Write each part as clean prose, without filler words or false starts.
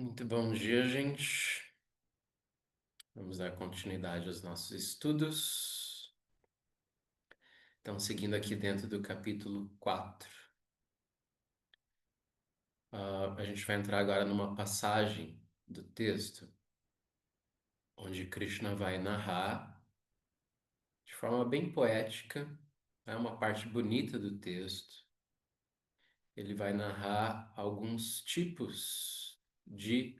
Muito bom dia, gente. Vamos dar continuidade aos nossos estudos. Então, seguindo aqui dentro do capítulo 4, a gente vai entrar agora numa passagem do texto onde Krishna vai narrar de forma bem poética, é uma parte bonita do texto. Ele vai narrar alguns tipos de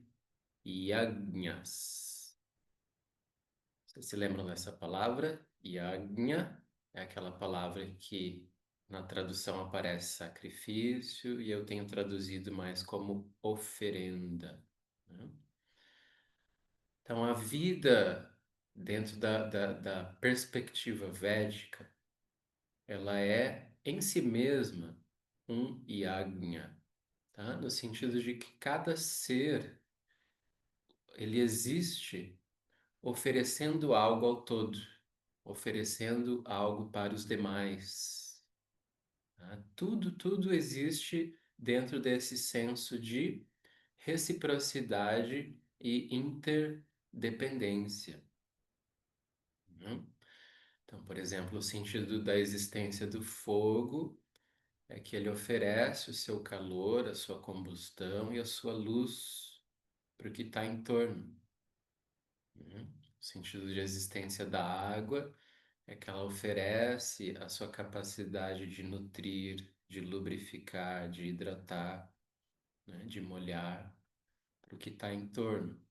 yajnas. Vocês se lembram dessa palavra? Yajna é aquela palavra que na tradução aparece sacrifício e eu tenho traduzido mais como oferenda, né? Então, a vida dentro da perspectiva védica, ela é em si mesma um yajna, tá? No sentido de que cada ser, ele existe oferecendo algo ao todo, oferecendo algo para os demais, tá? Tudo existe dentro desse senso de reciprocidade e interdependência, né? Então, por exemplo, o sentido da existência do fogo é que ele oferece o seu calor, a sua combustão e a sua luz para o que está em torno, né? O sentido de existência da água é que ela oferece a sua capacidade de nutrir, de lubrificar, de hidratar, né, de molhar para o que está em torno.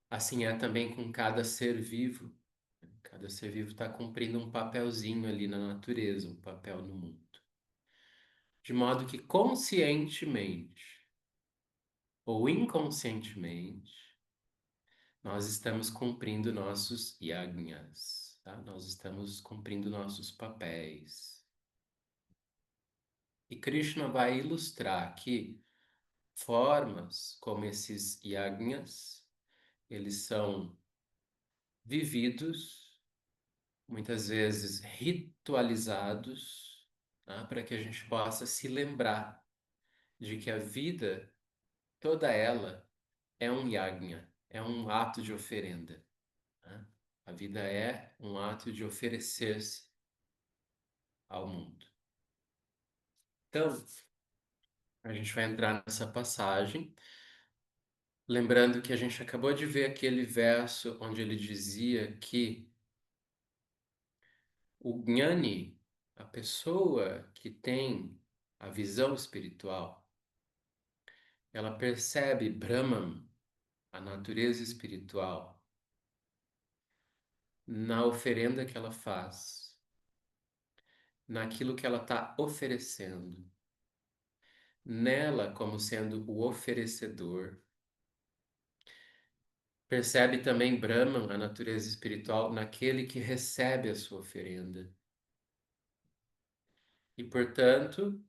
Assim é também com cada ser vivo. Cada ser vivo está cumprindo um papelzinho ali na natureza, um papel no mundo. De modo que conscientemente ou inconscientemente, nós estamos cumprindo nossos yagnas, tá? Nós estamos cumprindo nossos papéis. E Krishna vai ilustrar que formas como esses yagnas, eles são vividos, muitas vezes ritualizados, tá? Para que a gente possa se lembrar de que a vida, toda ela, é um yagna, é um ato de oferenda, tá? A vida é um ato de oferecer-se ao mundo. Então, a gente vai entrar nessa passagem. Lembrando que a gente acabou de ver aquele verso onde ele dizia que o gnani, a pessoa que tem a visão espiritual, ela percebe Brahman, a natureza espiritual, na oferenda que ela faz, naquilo que ela está oferecendo, nela como sendo o oferecedor. Percebe também Brahman, a natureza espiritual, naquele que recebe a sua oferenda. E, portanto,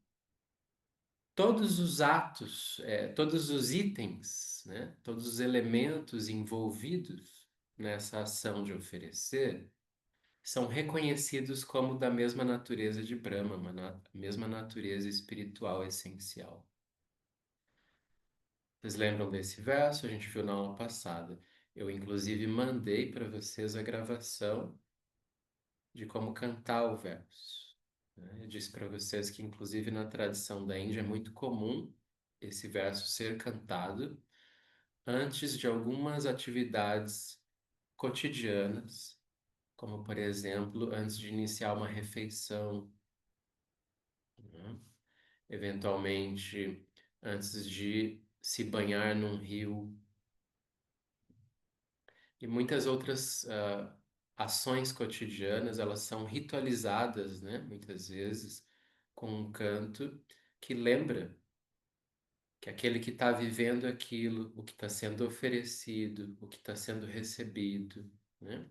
todos os atos, todos os itens, né, todos os elementos envolvidos nessa ação de oferecer são reconhecidos como da mesma natureza de Brahma, mesma natureza espiritual essencial. Vocês lembram desse verso? A gente viu na aula passada. Eu, inclusive, mandei para vocês a gravação de como cantar o verso, né? Eu disse para vocês que, inclusive, na tradição da Índia é muito comum esse verso ser cantado antes de algumas atividades cotidianas, como, por exemplo, antes de iniciar uma refeição, né? Eventualmente, antes de se banhar num rio, e muitas outras ações cotidianas, elas são ritualizadas, né? Muitas vezes com um canto que lembra que aquele que está vivendo aquilo, o que está sendo oferecido, o que está sendo recebido, né?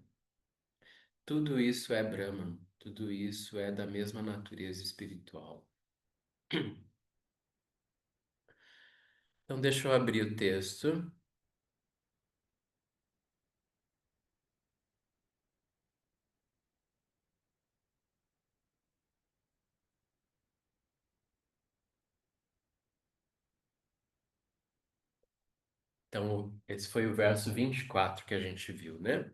Tudo isso é Brahman, tudo isso é da mesma natureza espiritual. Então, deixa eu abrir o texto. Então, esse foi o verso 24 que a gente viu, né?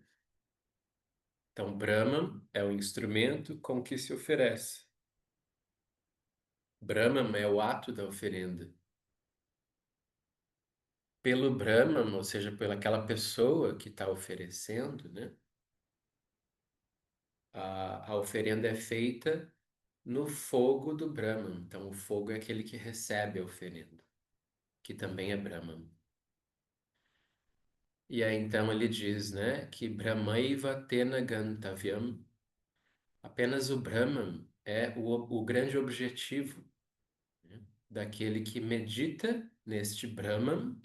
Então, Brahman é o instrumento com que se oferece. Brahman é o ato da oferenda. Pelo Brahman, ou seja, pelaquela pessoa que está oferecendo, né? A oferenda é feita no fogo do Brahman. Então, o fogo é aquele que recebe a oferenda, que também é Brahman. E aí, então, ele diz, né, que Brahmaiva tena gantavyam, apenas o Brahman é o grande objetivo, né, daquele que medita neste Brahman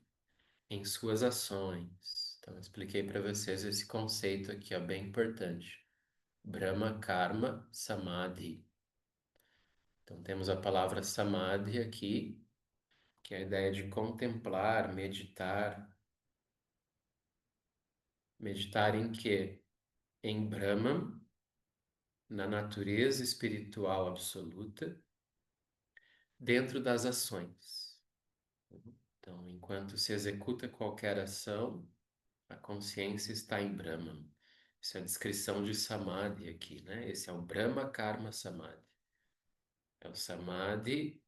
em suas ações. Então, eu expliquei para vocês esse conceito aqui, é bem importante. Brahma Karma Samadhi. Então, temos a palavra Samadhi aqui, que é a ideia de contemplar, meditar. Meditar em quê? Em Brahman, na natureza espiritual absoluta, dentro das ações. Então, enquanto se executa qualquer ação, a consciência está em Brahman. Isso é a descrição de Samadhi aqui, né? Esse é o Brahma Karma Samadhi. É o Samadhi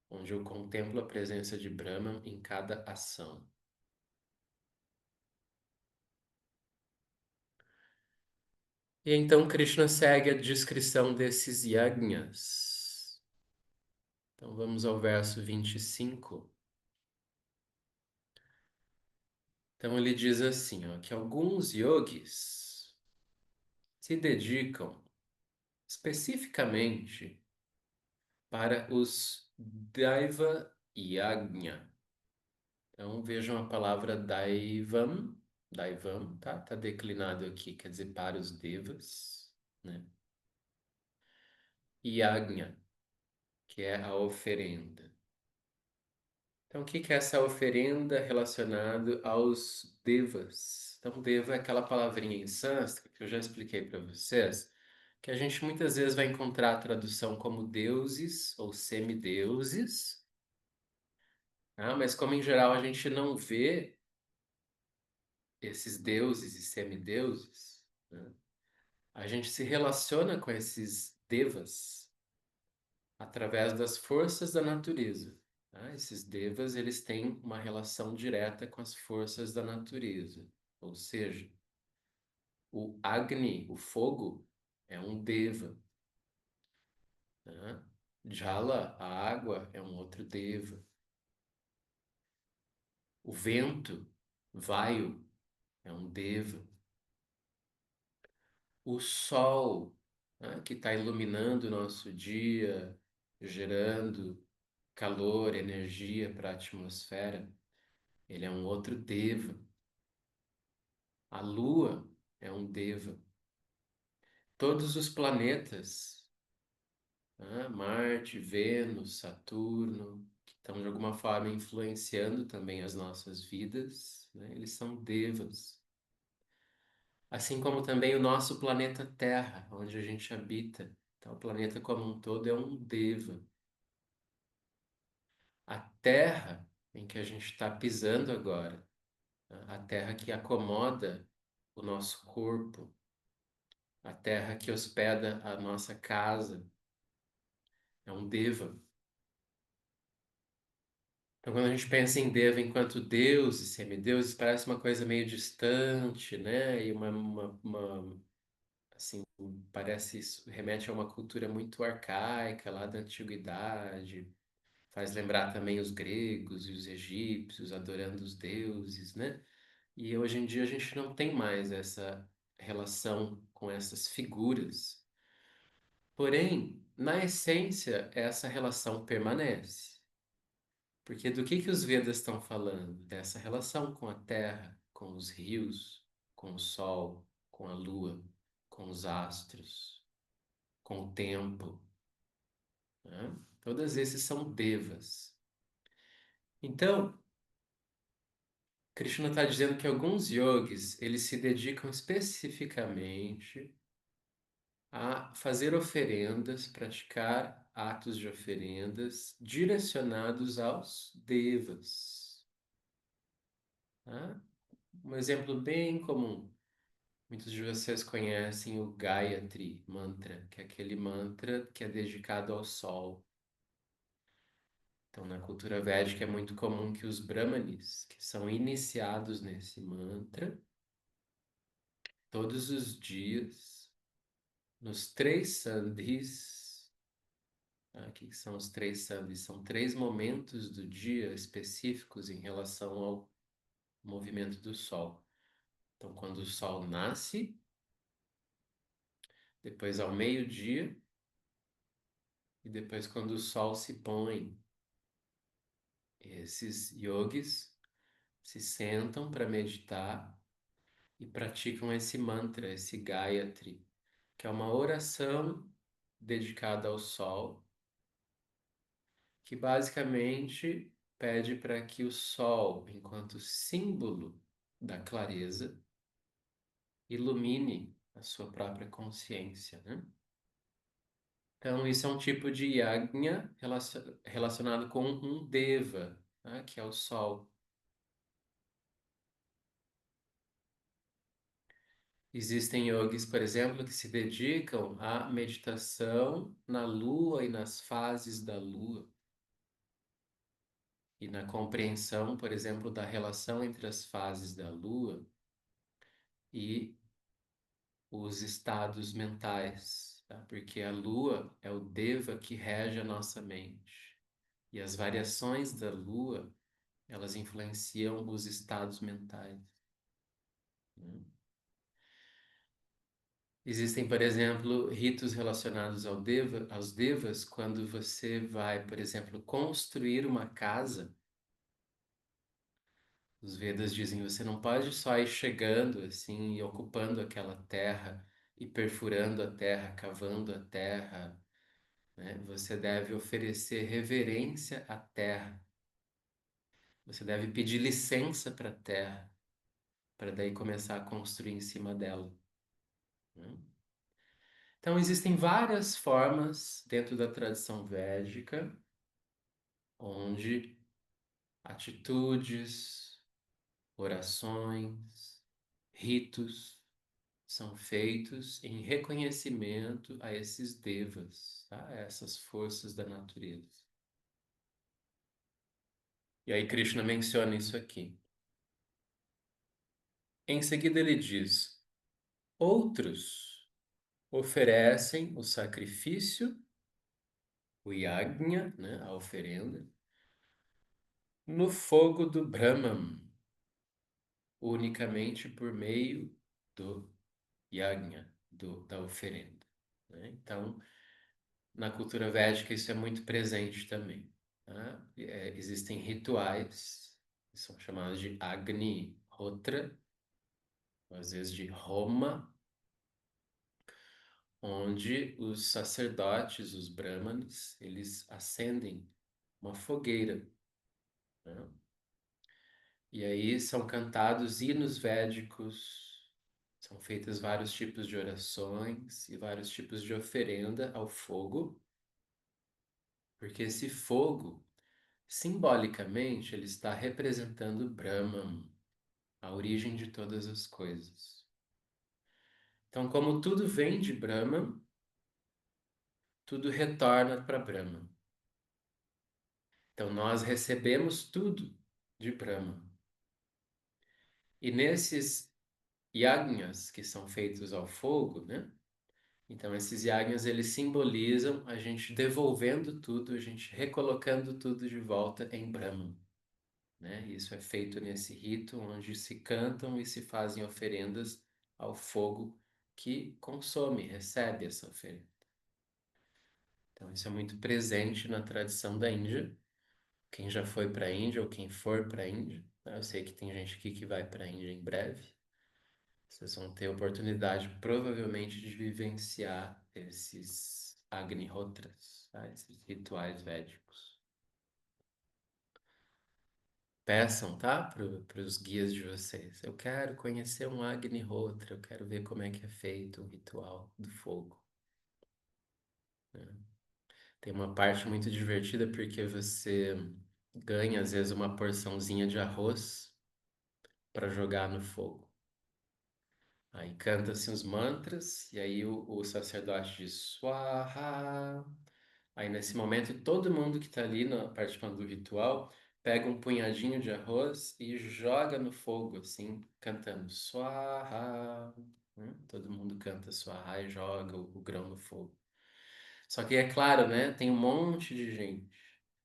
onde eu contemplo a presença de Brahman em cada ação. E então Krishna segue a descrição desses yajnas. Então vamos ao verso 25. Então ele diz assim, ó, que alguns yogis se dedicam especificamente para os Daiva Yajna. Então vejam a palavra Daivam, Daivam, tá? Tá declinado aqui, quer dizer para os devas, né? Yajna, que é a oferenda. Então o que que é essa oferenda relacionada aos devas? Então deva é aquela palavrinha em sânscrito que eu já expliquei para vocês, que a gente muitas vezes vai encontrar a tradução como deuses ou semideuses. Ah, mas como em geral a gente não vê esses deuses e semideuses, né? A gente se relaciona com esses devas através das forças da natureza. Tá? Esses devas, eles têm uma relação direta com as forças da natureza. Ou seja, o Agni, o fogo, é um deva. Tá? Jala, a água, é um outro deva. O vento, Vayu, é um deva. O sol, né, que está iluminando o nosso dia, gerando calor, energia para a atmosfera, ele é um outro deva. A lua é um deva. Todos os planetas, né, Marte, Vênus, Saturno, que estão de alguma forma influenciando também as nossas vidas, né, eles são devas. Assim como também o nosso planeta Terra, onde a gente habita. Então, o planeta como um todo é um deva. A terra em que a gente está pisando agora, né, a terra que acomoda o nosso corpo, a terra que hospeda a nossa casa, é um deva. Então, quando a gente pensa em deva enquanto deus e semideuses, parece uma coisa meio distante, né? E assim, parece isso remete a uma cultura muito arcaica lá da antiguidade. Faz lembrar também os gregos e os egípcios adorando os deuses, né? E hoje em dia a gente não tem mais essa relação com essas figuras. Porém, na essência, essa relação permanece. Porque do que os Vedas estão falando? Dessa relação com a terra, com os rios, com o sol, com a lua, com os astros, com o tempo, né? Todos esses são devas. Então, Krishna está dizendo que alguns yogis, eles se dedicam especificamente a fazer oferendas, praticar atos de oferendas direcionados aos devas. Tá? Um exemplo bem comum. Muitos de vocês conhecem o Gayatri Mantra, que é aquele mantra que é dedicado ao sol. Então, na cultura védica é muito comum que os brahmanes, que são iniciados nesse mantra, todos os dias, nos três sandhis, tá? O que são os três sandhis? São três momentos do dia específicos em relação ao movimento do sol. Então, quando o sol nasce, depois ao meio-dia e depois quando o sol se põe. Esses yogis se sentam para meditar e praticam esse mantra, esse Gayatri, que é uma oração dedicada ao sol, que basicamente pede para que o sol, enquanto símbolo da clareza, ilumine a sua própria consciência, né? Então, isso é um tipo de yajna relacionado com um deva, né? Que é o sol. Existem yogis, por exemplo, que se dedicam à meditação na lua e nas fases da lua, e na compreensão, por exemplo, da relação entre as fases da lua e os estados mentais, tá? Porque a lua é o deva que rege a nossa mente, e as variações da lua, elas influenciam os estados mentais, né? Existem, por exemplo, ritos relacionados aos devas, quando você vai, por exemplo, construir uma casa. Os Vedas dizem que você não pode só ir chegando assim e ocupando aquela terra e perfurando a terra, cavando a terra, né? Você deve oferecer reverência à terra. Você deve pedir licença para a terra, para daí começar a construir em cima dela, né? Então, existem várias formas dentro da tradição védica onde atitudes, orações, ritos são feitos em reconhecimento a esses devas, tá? A essas forças da natureza. E aí Krishna menciona isso aqui. Em seguida ele diz: outros oferecem o sacrifício, o yajna, né, a oferenda, no fogo do Brahman, unicamente por meio do yajna, da oferenda, né? Então, na cultura védica isso é muito presente também, tá? Existem rituais, que são chamados de Agni Hotra, às vezes de Homa, onde os sacerdotes, os brahmanes, eles acendem uma fogueira, né? E aí são cantados hinos védicos, são feitas vários tipos de orações e vários tipos de oferenda ao fogo, porque esse fogo, simbolicamente, ele está representando Brahman, a origem de todas as coisas. Então, como tudo vem de Brahman, tudo retorna para Brahman. Então, nós recebemos tudo de Brahman. E nesses yagnas que são feitos ao fogo, né? Então, esses yagnas, eles simbolizam a gente devolvendo tudo, a gente recolocando tudo de volta em Brahman, né? Isso é feito nesse rito onde se cantam e se fazem oferendas ao fogo que consome, recebe essa oferenda. Então, isso é muito presente na tradição da Índia. Quem já foi para a Índia ou quem for para a Índia, né? Eu sei que tem gente aqui que vai para a Índia em breve. Vocês vão ter oportunidade, provavelmente, de vivenciar esses Agnihotras, tá? Esses rituais védicos. Peçam, tá? Para os guias de vocês. Eu quero conhecer um Agnihotra, eu quero ver como é que é feito o ritual do fogo, né? Tem uma parte muito divertida porque você ganha, às vezes, uma porçãozinha de arroz para jogar no fogo. Aí canta-se os mantras, e aí o sacerdote diz Swaha. Aí nesse momento, todo mundo que está ali participando do ritual pega um punhadinho de arroz e joga no fogo, assim, cantando Swaha. Todo mundo canta Swaha e joga o grão no fogo. Só que é claro, né? Tem um monte de gente.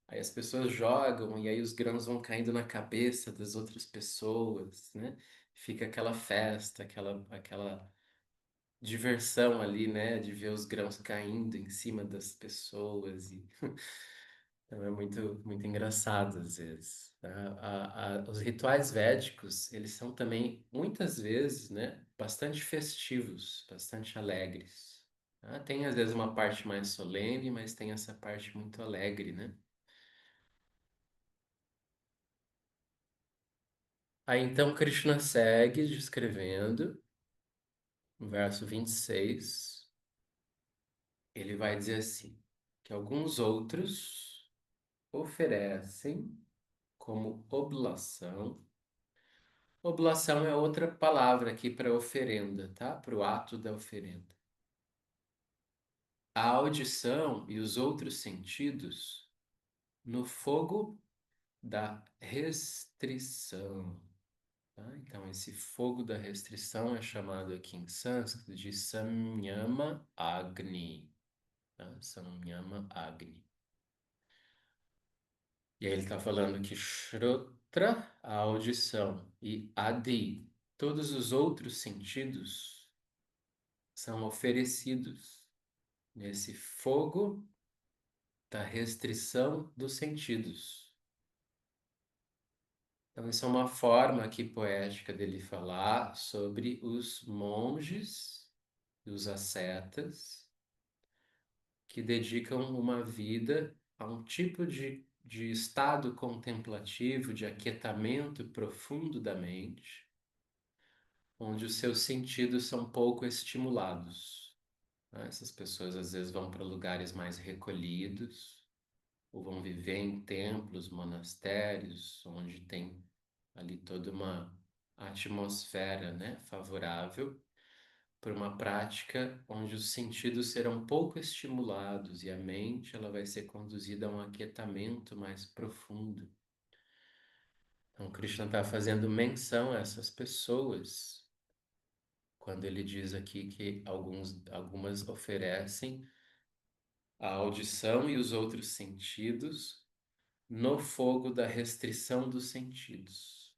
Aí as pessoas jogam e aí os grãos vão caindo na cabeça das outras pessoas, né? Fica aquela festa, aquela diversão ali, né? De ver os grãos caindo em cima das pessoas e então é muito engraçado às vezes. Os rituais védicos, eles são também muitas vezes, né? Bastante festivos, bastante alegres. Tem às vezes uma parte mais solene, mas tem essa parte muito alegre, né? Aí então Krishna segue descrevendo, no verso 26, ele vai dizer assim, que alguns outros oferecem como oblação. Oblação é outra palavra aqui para oferenda, tá? Para o ato da oferenda. A audição e os outros sentidos no fogo da restrição. Tá? Então, esse fogo da restrição é chamado aqui em sânscrito de Samyama Agni. Tá? Samyama Agni. E aí ele está falando que Shrotra, a audição, e Adi, todos os outros sentidos, são oferecidos nesse fogo da restrição dos sentidos. Então, isso é uma forma aqui poética dele falar sobre os monges e os ascetas que dedicam uma vida a um tipo de estado contemplativo, de aquietamento profundo da mente, onde os seus sentidos são pouco estimulados, né? Essas pessoas às vezes vão para lugares mais recolhidos, ou vão viver em templos, monastérios, onde tem ali toda uma atmosfera, né, favorável para uma prática onde os sentidos serão pouco estimulados e a mente ela vai ser conduzida a um aquietamento mais profundo. Então, Krishna está fazendo menção a essas pessoas quando ele diz aqui que algumas oferecem a audição e os outros sentidos no fogo da restrição dos sentidos.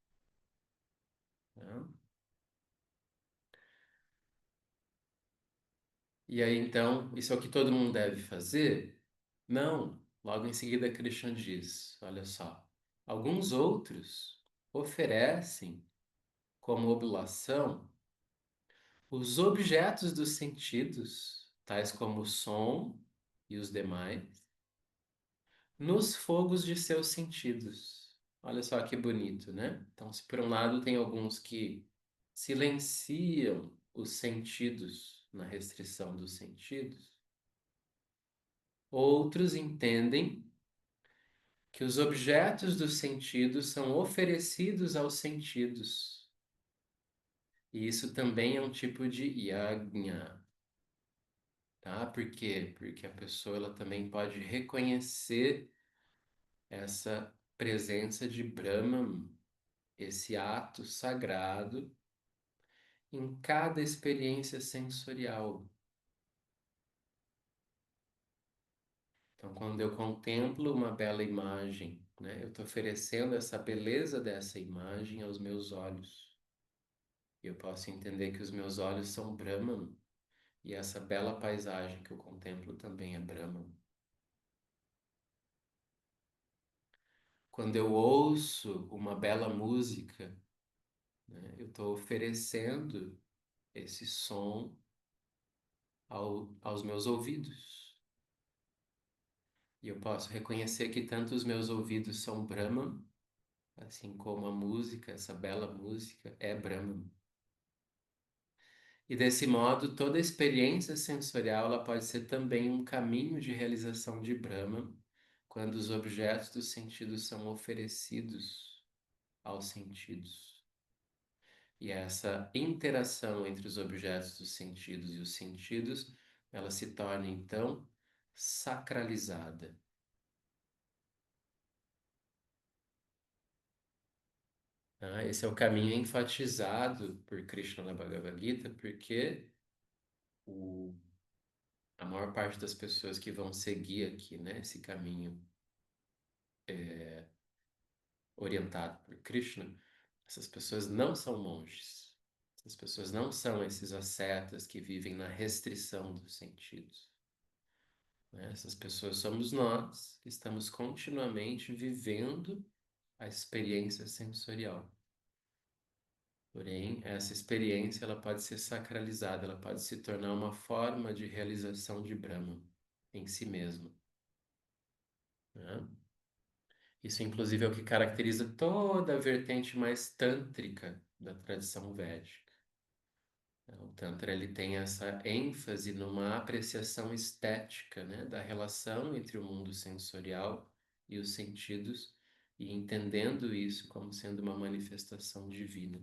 Né? E aí, então, isso é o que todo mundo deve fazer? Não. Logo em seguida, Krishna diz: olha só, alguns outros oferecem como oblação os objetos dos sentidos, tais como o som e os demais, nos fogos de seus sentidos. Olha só que bonito, né? Então, se por um lado tem alguns que silenciam os sentidos na restrição dos sentidos, outros entendem que os objetos dos sentidos são oferecidos aos sentidos. E isso também é um tipo de yajna, tá? Por quê? Porque a pessoa ela também pode reconhecer essa presença de Brahman, esse ato sagrado em cada experiência sensorial. Então, quando eu contemplo uma bela imagem, né, eu estou oferecendo essa beleza dessa imagem aos meus olhos. E eu posso entender que os meus olhos são Brahman e essa bela paisagem que eu contemplo também é Brahman. Quando eu ouço uma bela música, né, eu estou oferecendo esse som aos meus ouvidos. E eu posso reconhecer que tanto os meus ouvidos são Brahman, assim como a música, essa bela música, é Brahman. E desse modo, toda experiência sensorial ela pode ser também um caminho de realização de Brahman, quando os objetos dos sentidos são oferecidos aos sentidos. E essa interação entre os objetos dos sentidos e os sentidos, ela se torna então sacralizada. Tá? Esse é o caminho enfatizado por Krishna na Bhagavad Gita, porque o, a maior parte das pessoas que vão seguir aqui, né, esse caminho orientado por Krishna, essas pessoas não são monges. Essas pessoas não são esses ascetas que vivem na restrição dos sentidos. Né? Essas pessoas somos nós que estamos continuamente vivendo a experiência sensorial. Porém, essa experiência ela pode ser sacralizada, ela pode se tornar uma forma de realização de Brahman em si mesmo. Né? Isso, inclusive, é o que caracteriza toda a vertente mais tântrica da tradição védica. O Tantra ele tem essa ênfase numa apreciação estética, né, da relação entre o mundo sensorial e os sentidos, e entendendo isso como sendo uma manifestação divina.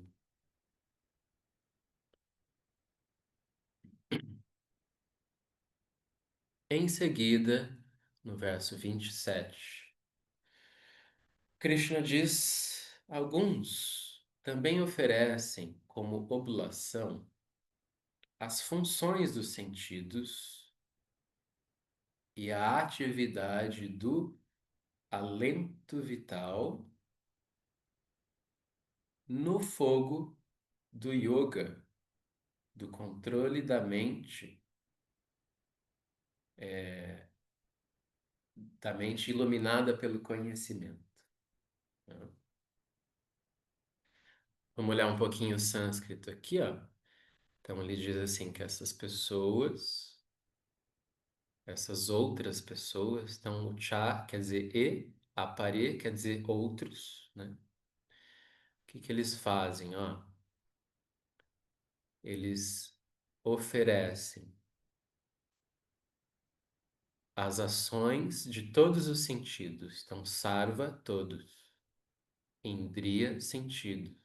Em seguida, no verso 27, Krishna diz: alguns também oferecem como oblação as funções dos sentidos e a atividade do alento vital no fogo do yoga, do controle da mente iluminada pelo conhecimento. Né? Vamos olhar um pouquinho o sânscrito aqui, ó. Então ele diz assim que essas pessoas, essas outras pessoas, então o cha quer dizer apare quer dizer outros, né? O que que eles fazem, ó? Eles oferecem as ações de todos os sentidos. Então, sarva, todos. Indriya, sentido.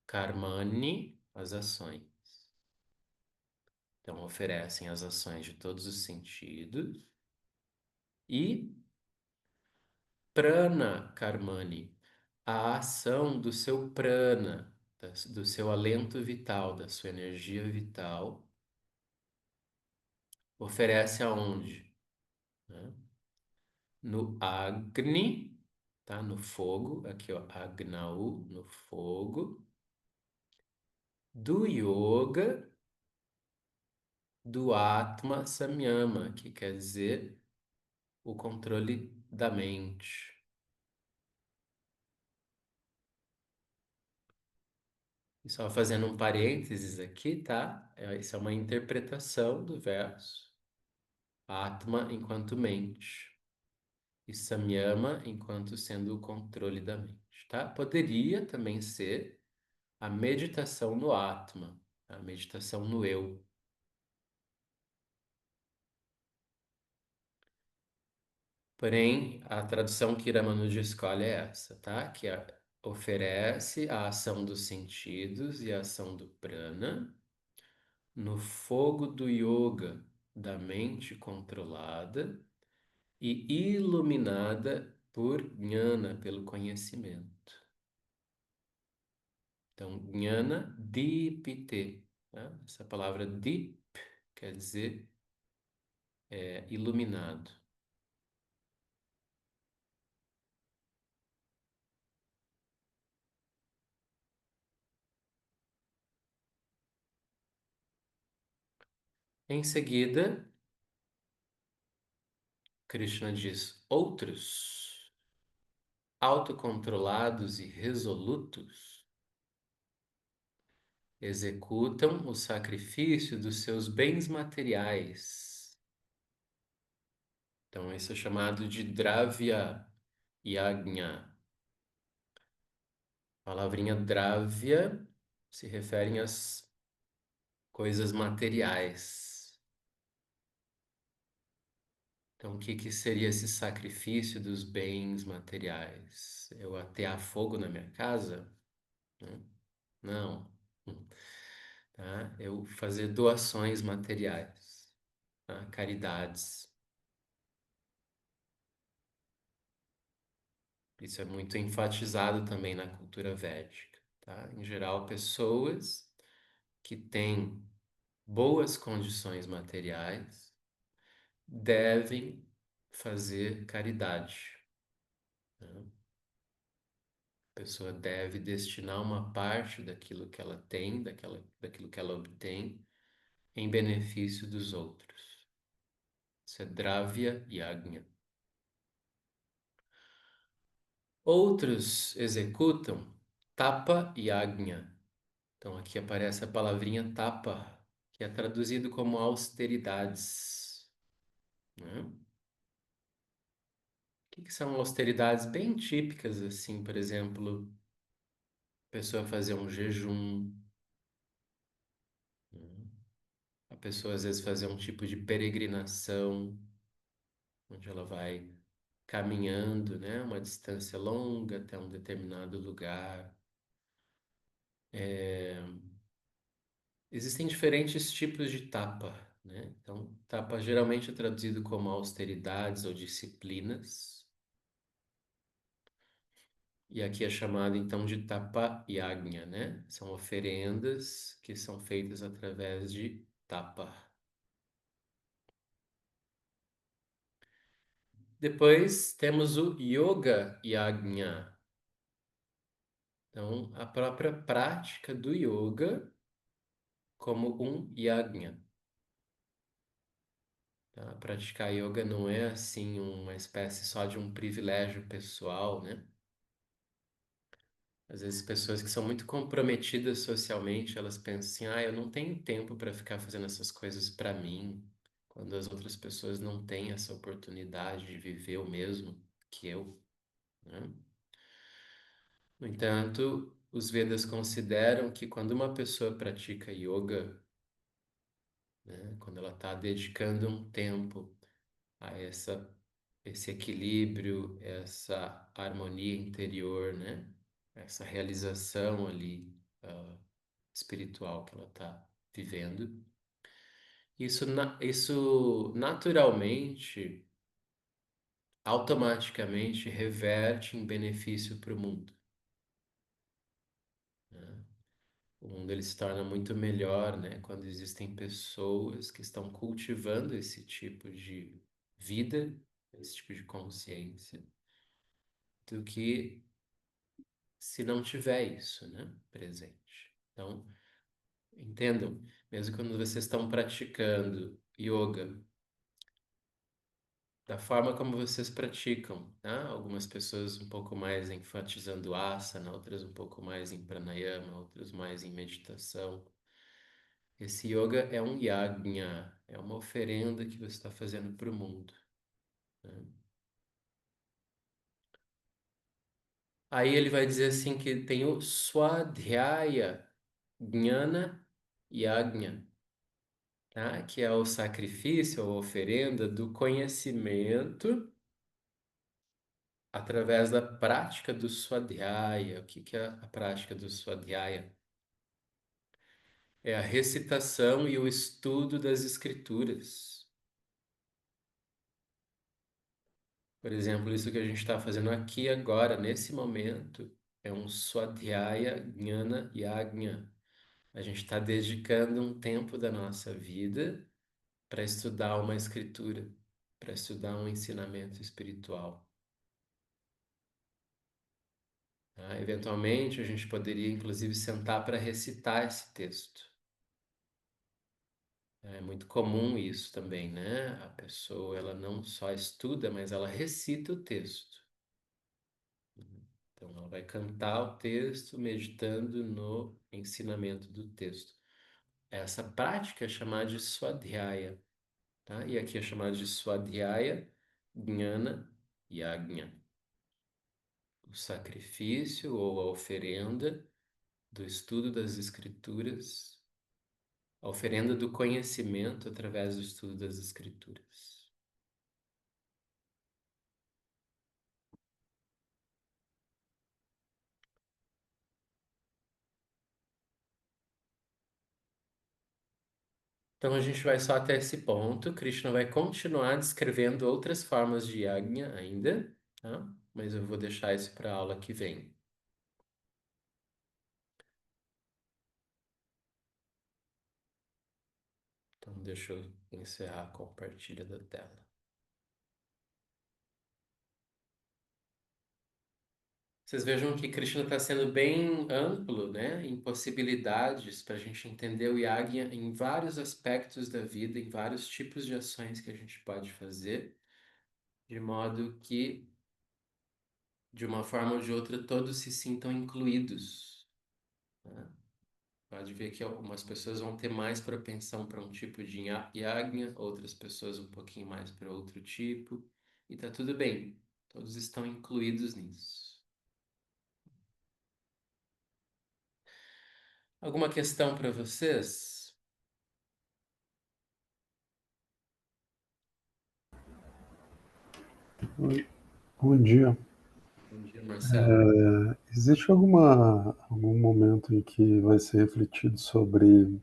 Karmani, as ações. Então, oferecem as ações de todos os sentidos. E prana karmani, a ação do seu prana, do seu alento vital, da sua energia vital, oferece aonde? Né? No Agni, tá? No fogo, aqui ó, Agnau, no fogo, do Yoga, do Atma Samyama, que quer dizer o controle da mente. E só fazendo um parênteses aqui, tá? Isso é uma interpretação do verso. Atma enquanto mente. E Samyama enquanto sendo o controle da mente, tá? Poderia também ser a meditação no Atma, a meditação no eu. Porém, a tradução que Ramanuja escolhe é essa, tá? Oferece a ação dos sentidos e a ação do prana no fogo do yoga da mente controlada e iluminada por jnana, pelo conhecimento. Então, jnana dipite, tá? Essa palavra dip quer dizer iluminado. Em seguida, Krishna diz: outros, autocontrolados e resolutos, executam o sacrifício dos seus bens materiais. Então, isso é chamado de Dravya Yajna. A palavrinha Dravya se refere às coisas materiais. Então, o que que seria esse sacrifício dos bens materiais? Eu atear fogo na minha casa? Né? Não. tá? Eu fazer doações materiais, tá? Caridades. Isso é muito enfatizado também na cultura védica, tá? Em geral, pessoas que têm boas condições materiais devem fazer caridade, né? A pessoa deve destinar uma parte daquilo que ela tem, daquilo que ela obtém, em benefício dos outros. Isso é Dravya Yajna. Outros executam Tapa Yajna. Então aqui aparece a palavrinha tapa, que é traduzido como austeridades, né? O que que são austeridades bem típicas, assim, por exemplo, a pessoa fazer um jejum, né? A pessoa às vezes fazer um tipo de peregrinação, onde ela vai caminhando, né, uma distância longa até um determinado lugar. Existem diferentes tipos de tapa, né? Então, tapa geralmente é traduzido como austeridades ou disciplinas, e aqui é chamado então de tapa yagna, né? São oferendas que são feitas através de tapa. Depois temos o yoga yagna. Então, a própria prática do yoga como um yagna. Tá? Praticar yoga não é assim uma espécie só de um privilégio pessoal, né? Às vezes pessoas que são muito comprometidas socialmente, elas pensam assim, ah, eu não tenho tempo para ficar fazendo essas coisas para mim, quando as outras pessoas não têm essa oportunidade de viver o mesmo que eu, né? No entanto, os Vedas consideram que quando uma pessoa pratica yoga, né, quando ela está dedicando um tempo a esse equilíbrio, essa harmonia interior, né? Essa realização ali espiritual que ela está vivendo. Isso naturalmente, automaticamente reverte em benefício para o mundo, né? O mundo ele se torna muito melhor, né? Quando existem pessoas que estão cultivando esse tipo de vida, esse tipo de consciência, do que se não tiver isso, né, presente. Então, entendam, mesmo quando vocês estão praticando yoga, da forma como vocês praticam, né? Algumas pessoas um pouco mais enfatizando asana, outras um pouco mais em pranayama, outras mais em meditação. Esse yoga é um yajna, é uma oferenda que você está fazendo para o mundo, né? Aí ele vai dizer assim que tem o Swadhyaya Jnana Yajna, tá? Que é o sacrifício ou oferenda do conhecimento através da prática do Swadhyaya. O que que é a prática do Swadhyaya? É a recitação e o estudo das escrituras. Por exemplo, isso que a gente está fazendo aqui agora, nesse momento, é um Swadhyaya Jnana Yajna. A gente está dedicando um tempo da nossa vida para estudar uma escritura, para estudar um ensinamento espiritual. Tá? Eventualmente, a gente poderia, inclusive, sentar para recitar esse texto. É muito comum isso também, né? A pessoa, ela não só estuda, mas ela recita o texto. Então, ela vai cantar o texto, meditando no ensinamento do texto. Essa prática é chamada de Swadhyaya, tá? E aqui é chamada de Swadhyaya Jnana Yajna. O sacrifício ou a oferenda do estudo das escrituras, a oferenda do conhecimento através do estudo das escrituras. Então a gente vai só até esse ponto. Krishna vai continuar descrevendo outras formas de yajna ainda, tá? Mas eu vou deixar isso para a aula que vem. Então deixa eu encerrar a compartilha da tela. Vocês vejam que Krishna está sendo bem amplo, né, em possibilidades para a gente entender o yajna em vários aspectos da vida, em vários tipos de ações que a gente pode fazer, de modo que, de uma forma ou de outra, todos se sintam incluídos, né? Pode ver que algumas pessoas vão ter mais propensão para um tipo de yajna, outras pessoas um pouquinho mais para outro tipo, e tá tudo bem, todos estão incluídos nisso. Alguma questão para vocês? Oi, bom dia. Bom dia, Marcelo. Existe algum momento em que vai ser refletido sobre.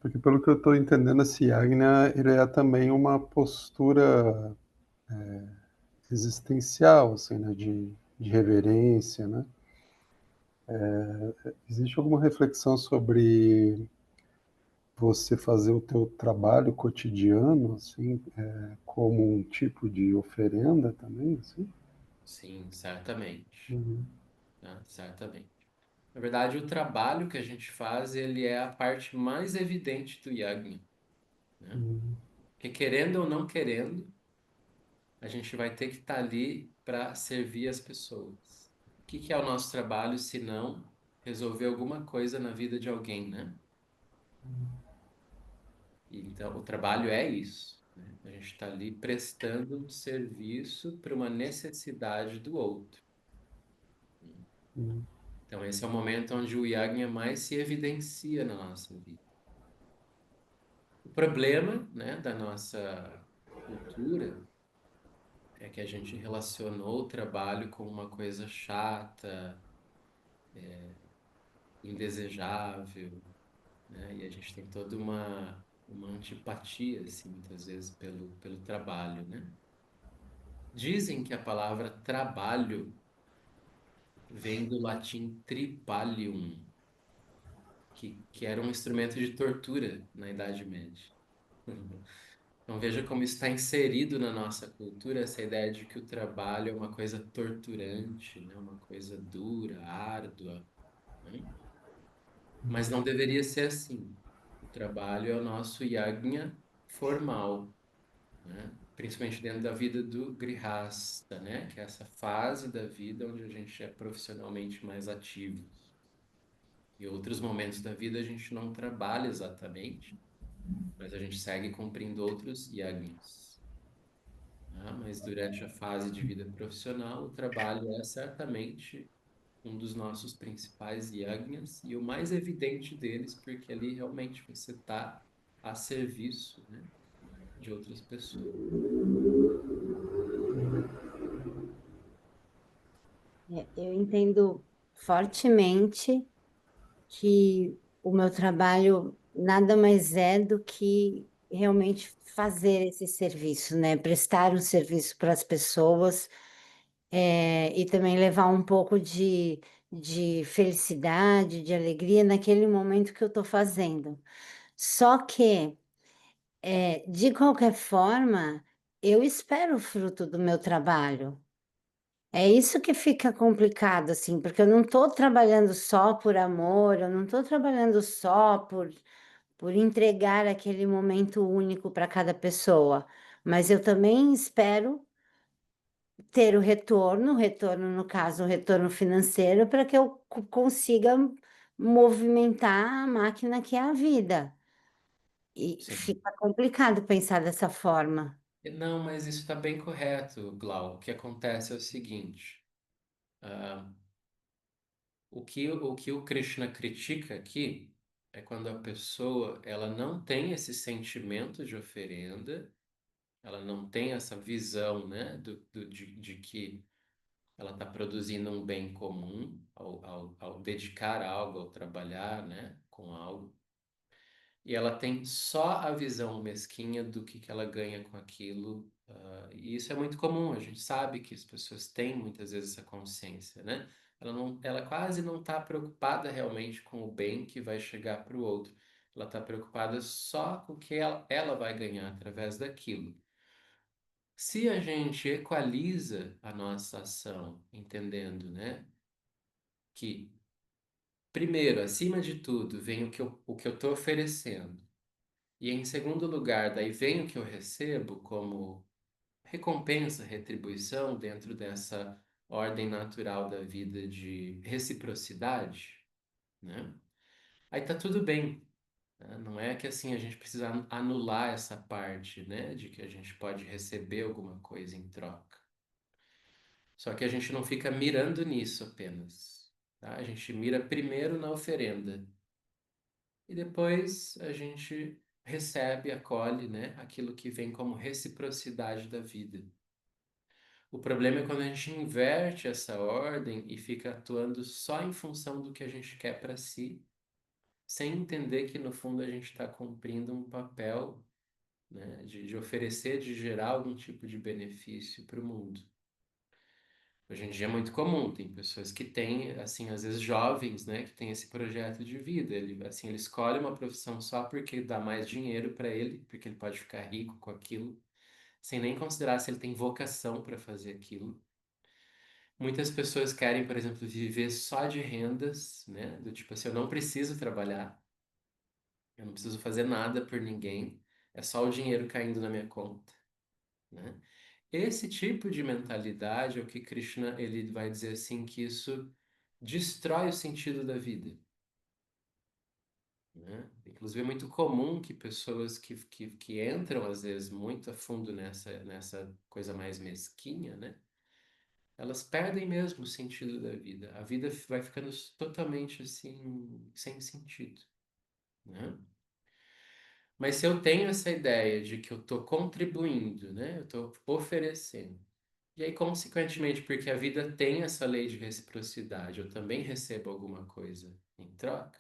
Porque, pelo que eu estou entendendo, esse Yagna ele é também uma postura existencial, assim, né, de reverência, né? Existe alguma reflexão sobre você fazer o teu trabalho cotidiano, assim, como um tipo de oferenda também, assim? Sim, certamente, Uhum, né? Certamente. Na verdade, o trabalho que a gente faz, ele é a parte mais evidente do yajna, né? uhum, Porque querendo ou não querendo, a gente vai ter que estar ali para servir as pessoas. O que que é o nosso trabalho se não resolver alguma coisa na vida de alguém, né? Então, o trabalho é isso, né? A gente está ali prestando um serviço para uma necessidade do outro. uhum, Então, esse é o momento onde o yajna mais se evidencia na nossa vida. O problema, né, da nossa cultura é que a gente relacionou o trabalho com uma coisa chata, indesejável, né? E a gente tem toda uma antipatia, assim, muitas vezes pelo trabalho, né? Dizem que a palavra trabalho vem do latim tripalium, que era um instrumento de tortura na Idade Média. Então veja como está inserido na nossa cultura essa ideia de que o trabalho é uma coisa torturante, né? Uma coisa dura, árdua, né? Mas não deveria ser assim. O trabalho é o nosso yajna formal, né? Principalmente dentro da vida do grihasta, né? Que é essa fase da vida onde a gente é profissionalmente mais ativo. E outros momentos da vida a gente não trabalha exatamente, mas a gente segue cumprindo outros yagnis. Tá? Mas durante a fase de vida profissional, o trabalho é certamente um dos nossos principais yagnas e o mais evidente deles, porque ali realmente você está a serviço, né, de outras pessoas. Eu entendo fortemente que o meu trabalho nada mais é do que realmente fazer esse serviço, né? Prestar um serviço para as pessoas, e também levar um pouco de felicidade, de alegria naquele momento que eu estou fazendo. Só que, de qualquer forma, eu espero o fruto do meu trabalho. É isso que fica complicado, assim, porque eu não estou trabalhando só por amor, eu não estou trabalhando só por entregar aquele momento único para cada pessoa, mas eu também espero ter o retorno, no caso, o retorno financeiro, para que eu consiga movimentar a máquina que é a vida. E Sim. fica complicado pensar dessa forma. Não, mas isso está bem correto, Glau. O que acontece é o seguinte: ah, o que o Krishna critica aqui é quando a pessoa ela não tem esse sentimento de oferenda, ela não tem essa visão, né, de que ela está produzindo um bem comum ao dedicar algo, ao trabalhar, né, com algo. e ela tem só a visão mesquinha do que ela ganha com aquilo. E isso é muito comum, a gente sabe que as pessoas têm muitas vezes essa consciência, né? Ela quase não está preocupada realmente com o bem que vai chegar para o outro. Ela está preocupada só com o que ela vai ganhar através daquilo. Se a gente equaliza a nossa ação, entendendo, né, que primeiro, acima de tudo, vem o que eu estou oferecendo. E em segundo lugar, daí vem o que eu recebo como recompensa, retribuição dentro dessa ordem natural da vida de reciprocidade, né? Aí tá tudo bem, né? Não é que assim a gente precisa anular essa parte, né, de que a gente pode receber alguma coisa em troca. Só que a gente não fica mirando nisso apenas, tá? A gente mira primeiro na oferenda e depois a gente recebe, acolhe, né, aquilo que vem como reciprocidade da vida. O problema é quando a gente inverte essa ordem e fica atuando só em função do que a gente quer para si, sem entender que no fundo a gente está cumprindo um papel, né, de oferecer, de gerar algum tipo de benefício para o mundo. Hoje em dia é muito comum, tem pessoas que têm, assim, às vezes jovens, né, que têm esse projeto de vida. Ele escolhe uma profissão só porque dá mais dinheiro para ele, porque ele pode ficar rico com aquilo, sem nem considerar se ele tem vocação para fazer aquilo. Muitas pessoas querem, por exemplo, viver só de rendas, né, do tipo assim, eu não preciso trabalhar, eu não preciso fazer nada por ninguém, é só o dinheiro caindo na minha conta, né? Esse tipo de mentalidade é o que Krishna ele vai dizer assim que isso destrói o sentido da vida, né? Inclusive é muito comum que pessoas que entram às vezes muito a fundo nessa coisa mais mesquinha, né? Elas perdem mesmo o sentido da vida. A vida vai ficando totalmente assim sem sentido, né? Mas se eu tenho essa ideia de que eu estou contribuindo, né? Eu estou oferecendo. E aí, consequentemente, porque a vida tem essa lei de reciprocidade, eu também recebo alguma coisa em troca,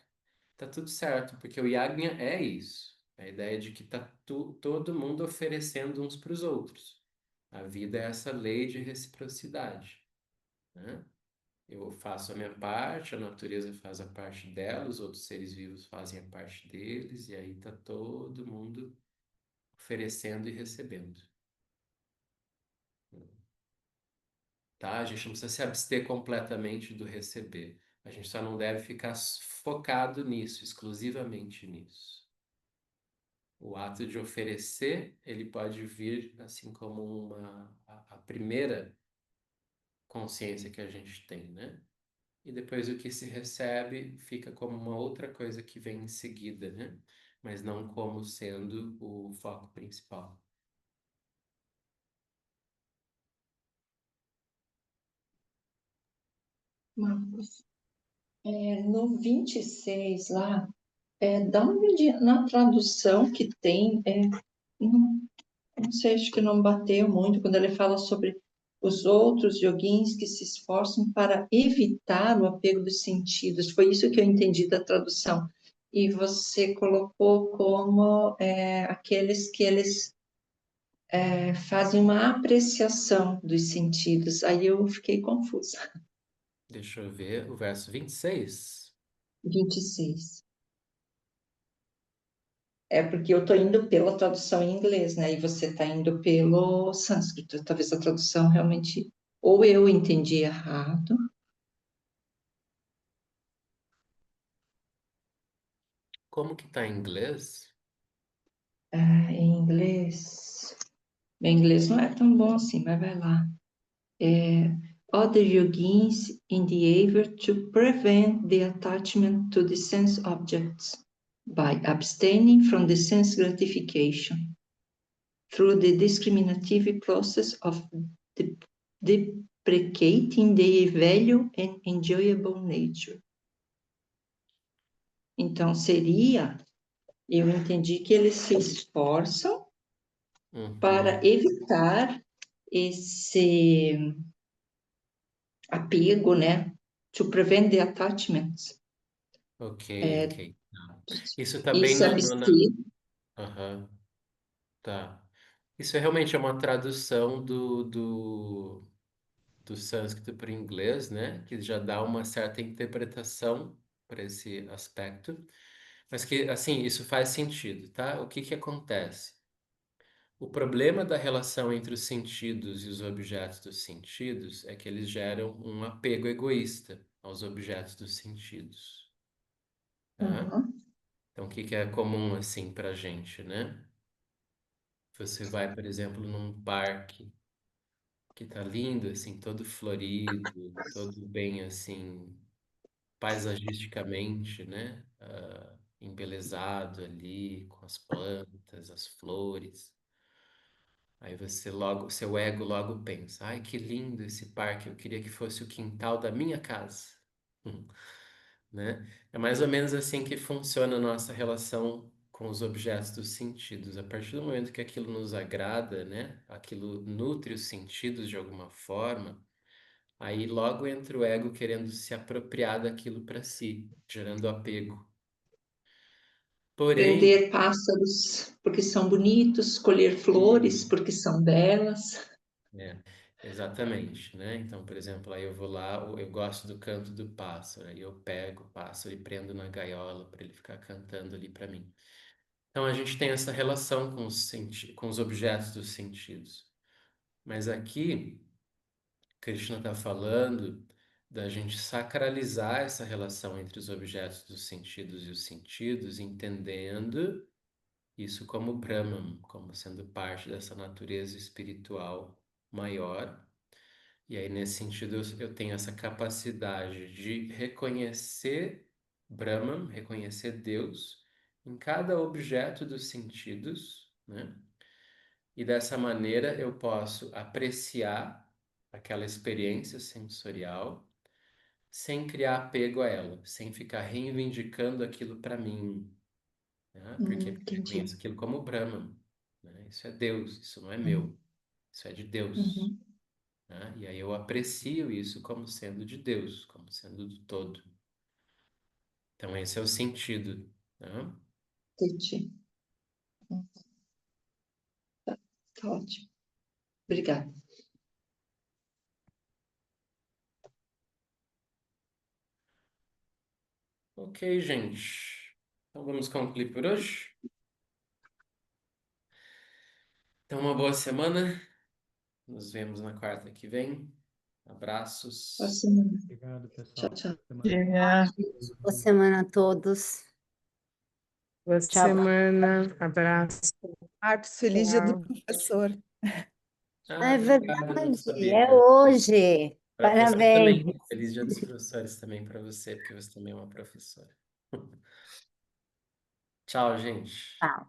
tá tudo certo, porque o yajna é isso. A ideia de que tá todo mundo oferecendo uns para os outros. A vida é essa lei de reciprocidade, né? Eu faço a minha parte, a natureza faz a parte dela, os outros seres vivos fazem a parte deles, e aí tá todo mundo oferecendo e recebendo, tá? A gente não precisa se abster completamente do receber. A gente só não deve ficar focado nisso, exclusivamente nisso. O ato de oferecer, ele pode vir assim como a primeira consciência que a gente tem, né? E depois o que se recebe fica como uma outra coisa que vem em seguida, né? Mas não como sendo o foco principal. Marcos, no 26 lá, dá uma olhadinha na tradução que tem, não, não sei, acho que não bateu muito quando ele fala sobre os outros yoguins que se esforçam para evitar o apego dos sentidos. Foi isso que eu entendi da tradução. E você colocou como aqueles que eles fazem uma apreciação dos sentidos. Aí eu fiquei confusa. Deixa eu ver o verso 26. 26. É porque eu estou indo pela tradução em inglês, né? E você está indo pelo sânscrito. Talvez a tradução realmente. Ou eu entendi errado. Como que tá em inglês? Em inglês. Meu inglês não é tão bom assim, mas vai lá. Other yogins endeavor to prevent the attachment to the sense objects by abstaining from the sense gratification through the discriminative process of deprecating their value and enjoyable nature. Então, eu entendi que eles se esforçam para Uhum. evitar esse apego, né? To prevent the attachments. Ok, ok. Isso tá bem Isso é psi. Aham, tá. Isso realmente é uma tradução do sânscrito para o inglês, né? Que já dá uma certa interpretação para esse aspecto. Mas que, assim, isso faz sentido, tá? O que que acontece? O problema da relação entre os sentidos e os objetos dos sentidos é que eles geram um apego egoísta aos objetos dos sentidos, tá? Uhum. Então, o que que é comum, assim, pra gente, né? Você vai, por exemplo, num parque que tá lindo, assim, todo florido, todo bem, assim, paisagisticamente, né? Embelezado ali, com as plantas, as flores. Aí você logo, seu ego logo pensa, ai, que lindo esse parque, eu queria que fosse o quintal da minha casa. Né? É mais ou menos assim que funciona a nossa relação com os objetos dos sentidos. A partir do momento que aquilo nos agrada, né? Aquilo nutre os sentidos de alguma forma, aí logo entra o ego querendo se apropriar daquilo para si, gerando apego. Porém, Prender pássaros porque são bonitos, colher flores e- porque são belas. é, exatamente, né? Então, por exemplo, aí eu vou lá, eu gosto do canto do pássaro, aí eu pego o pássaro e prendo na gaiola para ele ficar cantando ali para mim. Então a gente tem essa relação com com os objetos dos sentidos. Mas aqui, Krishna está falando da gente sacralizar essa relação entre os objetos dos sentidos e os sentidos, entendendo isso como Brahman, como sendo parte dessa natureza espiritual maior. E aí, nesse sentido, eu tenho essa capacidade de reconhecer Brahman, reconhecer Deus em cada objeto dos sentidos, né? E dessa maneira eu posso apreciar aquela experiência sensorial sem criar apego a ela, sem ficar reivindicando aquilo para mim, né? Porque eu Entendi. reconheço aquilo como Brahman, né? Isso é Deus, isso não é Uhum. meu, isso é de Deus, Uhum. né? E aí eu aprecio isso como sendo de Deus, como sendo do todo. Então esse é o sentido, né? Entendi. Tá ótimo. Obrigada. Ok, gente. Então vamos concluir por hoje. Então, uma boa semana. Nos vemos na quarta que vem. Abraços. Próxima. Obrigado, Tchau, pessoal. tchau. Yeah. Boa semana a todos. Boa Tchau. semana. Abraço. Marcos, feliz dia do Tchau. professor. Ah, É obrigado, não verdade, sabia é que hoje. Para você Parabéns. também. Feliz Dia dos Professores também para você, porque você também é uma professora. Tchau, gente. Tchau.